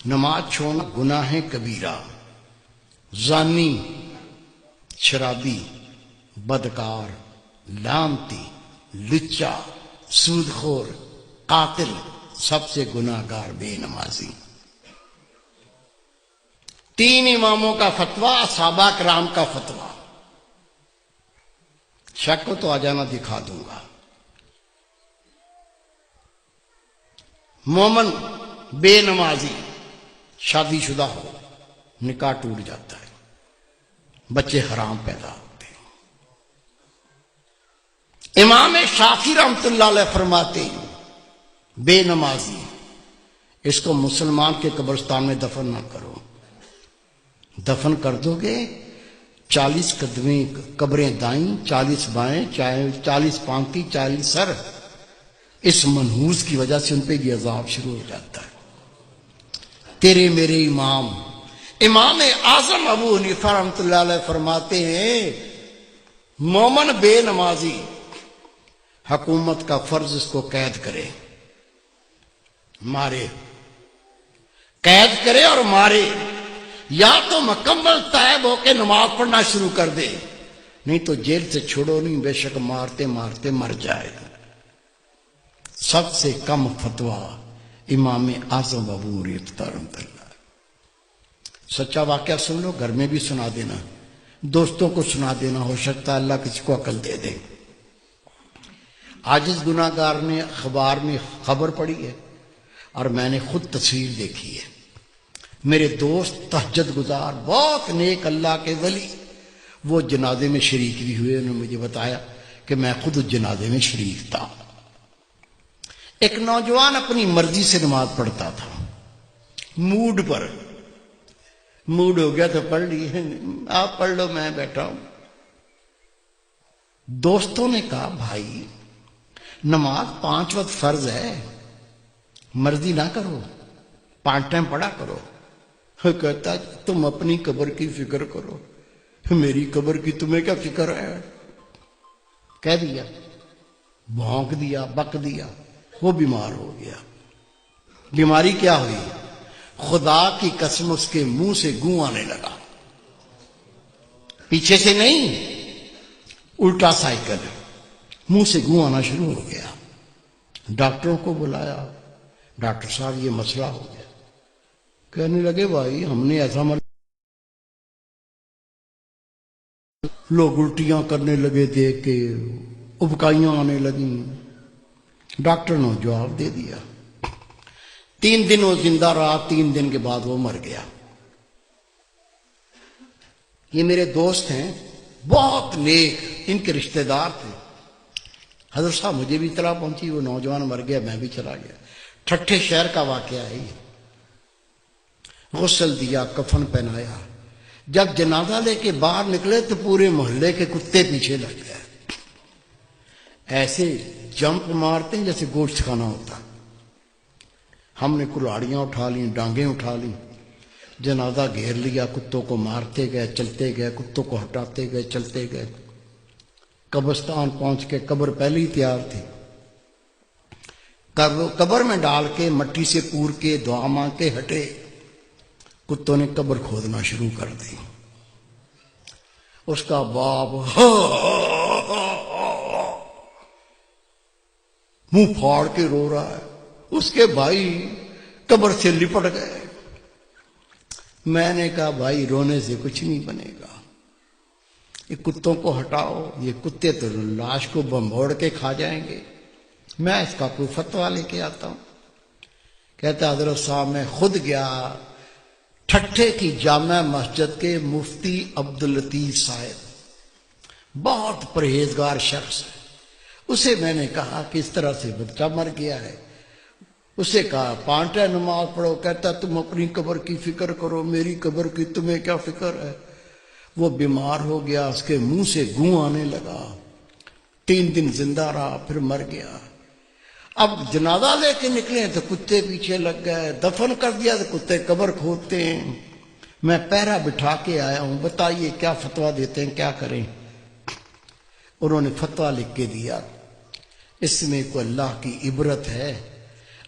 نماز چھوڑنا گناہ کبیرہ، زانی، شرابی، بدکار، لعنتی، لچا، سود خور، قاتل، سب سے گناہ گار بے نمازی۔ 3 اماموں کا فتویٰ، صحابہ کرام کا فتویٰ۔ شک کو تو آ جانا، دکھا دوں گا۔ مومن بے نمازی شادی شدہ ہو، نکاح ٹوٹ جاتا ہے، بچے حرام پیدا ہوتے ہیں۔ امام شافعی رحمۃ اللہ علیہ فرماتے ہیں بے نمازی اس کو مسلمان کے قبرستان میں دفن نہ کرو، دفن کر دو گے 40 قدمیں قبریں دائیں، 40 بائیں، 40 پانتی، 40 سر، اس منحوس کی وجہ سے ان پہ یہ عذاب شروع ہو جاتا ہے۔ تیرے میرے امام اعظم ابو حنیفہ رحمۃ اللہ علیہ فرماتے ہیں مومن بے نمازی حکومت کا فرض اس کو قید کرے، مارے، قید کرے اور مارے، یا تو مکمل تائب ہو کے نماز پڑھنا شروع کر دے، نہیں تو جیل سے چھوڑو نہیں، بے شک مارتے مارتے مر جائے گا۔ سب سے کم فتویٰ امام اعظم ابو حنیفہ رحمۃ اللہ۔ سچا واقعہ سن لو، گھر میں بھی سنا دینا، دوستوں کو سنا دینا، ہو سکتا ہے اللہ کسی کو عقل دے دے۔ عاجز گناہ گار نے اخبار میں خبر پڑھی ہے اور میں نے خود تصویر دیکھی ہے۔ میرے دوست تہجد گزار، بہت نیک اللہ کے ولی، وہ جنازے میں شریک بھی ہوئے، انہوں نے مجھے بتایا کہ میں خود اس جنازے میں شریک تھا۔ ایک نوجوان اپنی مرضی سے نماز پڑھتا تھا، موڈ پر، موڈ ہو گیا تو پڑھ لی، آپ پڑھ لو میں بیٹھا ہوں۔ دوستوں نے کہا بھائی نماز 5 وقت فرض ہے، مرضی نہ کرو، 5 ٹائم پڑھا کرو۔ کہتا تم اپنی قبر کی فکر کرو، میری قبر کی تمہیں کیا فکر ہے؟ کہہ دیا، بھونک دیا، بک دیا، وہ بیمار ہو گیا۔ بیماری کیا ہوئی؟ خدا کی قسم اس کے منہ سے گوں آنے لگا، پیچھے سے نہیں، الٹا سائیکل، منہ سے گوں آنا شروع ہو گیا۔ ڈاکٹروں کو بلایا، ڈاکٹر صاحب یہ مسئلہ ہو گیا۔ کہنے لگے بھائی ہم نے ایسا لوگ الٹیاں کرنے لگے دیکھ کے، ابکائیاں آنے لگیں۔ ڈاکٹر نے جواب دے دیا۔ 3 دن وہ زندہ رہا، 3 دن کے بعد وہ مر گیا۔ یہ میرے دوست ہیں، بہت نیک، ان کے رشتہ دار تھے۔ حضرت صاحب مجھے بھی اطلاع پہنچی وہ نوجوان مر گیا، میں بھی چلا گیا۔ ٹھٹھے شہر کا واقعہ ہے یہ۔ غسل دیا، کفن پہنایا، جب جنازہ لے کے باہر نکلے تو پورے محلے کے کتے پیچھے لگ گئے، ایسے جمپ مارتے ہیں جیسے گوشت کھانا ہوتا۔ ہم نے کلاڑیاں اٹھا لیں، ڈانگیں اٹھا لیں، جنازہ گھیر لیا، کتوں کو مارتے گئے، چلتے گئے، کتوں کو ہٹاتے گئے، چلتے گئے۔ قبرستان پہنچ کے قبر پہلے ہی تیار تھی، قبر میں ڈال کے مٹی سے پور کے دعا مانگ کے ہٹے، کتوں نے قبر کھودنا شروع کر دی۔ اس کا باپ منہ پھاڑ کے رو رہا ہے، اس کے بھائی قبر سے لپٹ گئے۔ میں نے کہا بھائی رونے سے کچھ نہیں بنے گا، یہ کتوں کو ہٹاؤ، یہ کتے تو لاش کو بمبوڑ کے کھا جائیں گے، میں اس کا کوئی فتویٰ لے کے آتا ہوں۔ کہتا حضرت صاحب میں خود گیا ٹھٹھے کی جامع مسجد کے مفتی عبداللطیف صاحب، بہت پرہیزگار شخص ہے، اسے میں نے کہا کہ اس طرح سے بچہ مر گیا ہے، اسے کہا 5 ٹائم نماز پڑھو، کہتا تم اپنی قبر کی فکر کرو، میری قبر کی تمہیں کیا فکر ہے؟ وہ بیمار ہو گیا، اس کے منہ سے گوں آنے لگا، 3 دن زندہ رہا، پھر مر گیا۔ اب جنازہ لے کے نکلے تو کتے پیچھے لگ گئے، دفن کر دیا تو کتے قبر کھودتے ہیں۔ میں پہرا بٹھا کے آیا ہوں، بتائیے کیا فتویٰ دیتے ہیں، کیا کریں؟ انہوں نے فتویٰ لکھ کے دیا، اس میں کوئی اللہ کی عبرت ہے،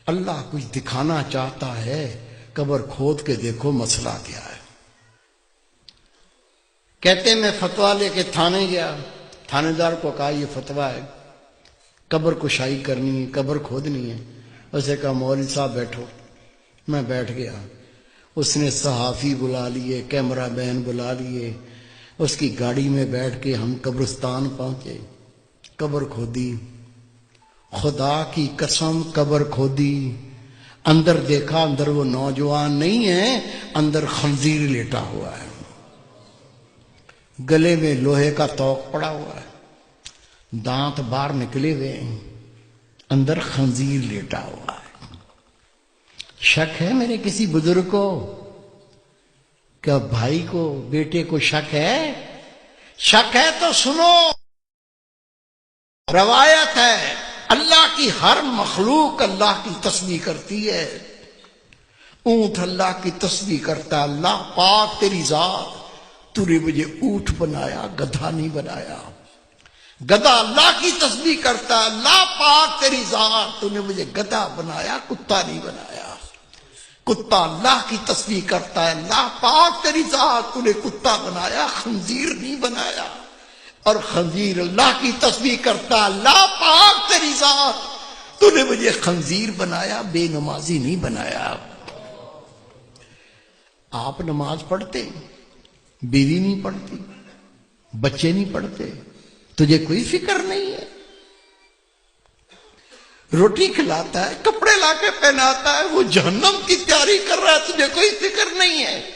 اللہ کچھ دکھانا چاہتا ہے قبر کھود کے دیکھو مسئلہ کیا ہے۔ کہتے میں فتویٰ لے کے تھانے گیا، تھانے دار کو کہا یہ فتویٰ ہے، قبر کشائی کرنی ہے، قبر کھودنی ہے۔ اسے کہا مولوی صاحب بیٹھو۔ میں بیٹھ گیا، اس نے صحافی بلا لیے، کیمرہ مین بلا لیے، اس کی گاڑی میں بیٹھ کے ہم قبرستان پہنچے، قبر کھودی، خدا کی قسم قبر کھودی، اندر دیکھا، اندر وہ نوجوان نہیں ہے، اندر خنزیر لیٹا ہوا ہے، گلے میں لوہے کا توق پڑا ہوا ہے، دانت باہر نکلے ہوئے ہیں، اندر خنزیر لیٹا ہوا ہے۔ شک ہے میرے کسی بزرگ کو؟ کیا بھائی کو، بیٹے کو شک ہے؟ شک ہے تو سنو، روایت ہے اللہ کی ہر مخلوق اللہ کی تسبیح کرتی ہے۔ اونٹ اللہ کی تسبیح کرتا ہے، اللہ پاک تیری ذات، تو نے مجھے اونٹ بنایا، گدھا نہیں بنایا۔ گدھا اللہ کی تسبیح کرتا ہے، اللہ پاک تیری ذات، تو نے مجھے گدھا بنایا، کتا نہیں بنایا۔ کتا اللہ کی تسبیح کرتا ہے، اللہ پاک تیری ذات، تو نے کتا بنایا، خنزیر نہیں بنایا۔ اور خنزیر اللہ کی تسبیح کرتا ہے، اللہ پاک تیری ذات، تو نے مجھے خنزیر بنایا، بے نمازی نہیں بنایا۔ آپ نماز پڑھتے، بیوی نہیں پڑھتی، بچے نہیں پڑھتے، تجھے کوئی فکر نہیں ہے؟ روٹی کھلاتا ہے، کپڑے لا کے پہناتا ہے، وہ جہنم کی تیاری کر رہا ہے، تجھے کوئی فکر نہیں ہے؟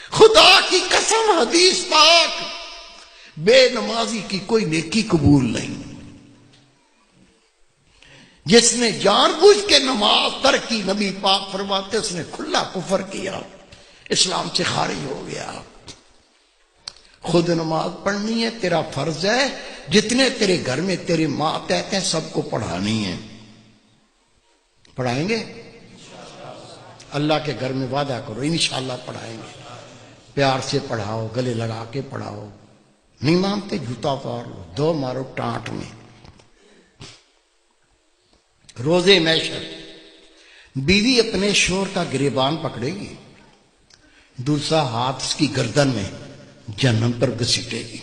خدا کی قسم حدیث پاک، بے نمازی کی کوئی نیکی قبول نہیں۔ جس نے جان بوجھ کے نماز ترک کی، نبی پاک فرماتے اس نے کھلا کفر کیا، اسلام سے خارج ہو گیا۔ خود نماز پڑھنی ہے، تیرا فرض ہے، جتنے تیرے گھر میں تیرے ماتحت ہیں سب کو پڑھانی ہے۔ پڑھائیں گے؟ اللہ کے گھر میں وعدہ کرو انشاءاللہ پڑھائیں گے۔ پیار سے پڑھاؤ، گلے لگا کے پڑھاؤ، نہیں مانتے جوتا اتار لو، دو مارو ٹانٹ میں۔ روزے محشر بیوی اپنے شوہر کا گریبان پکڑے گی، دوسرا ہاتھ اس کی گردن میں جہنم پر گھسیٹے گی۔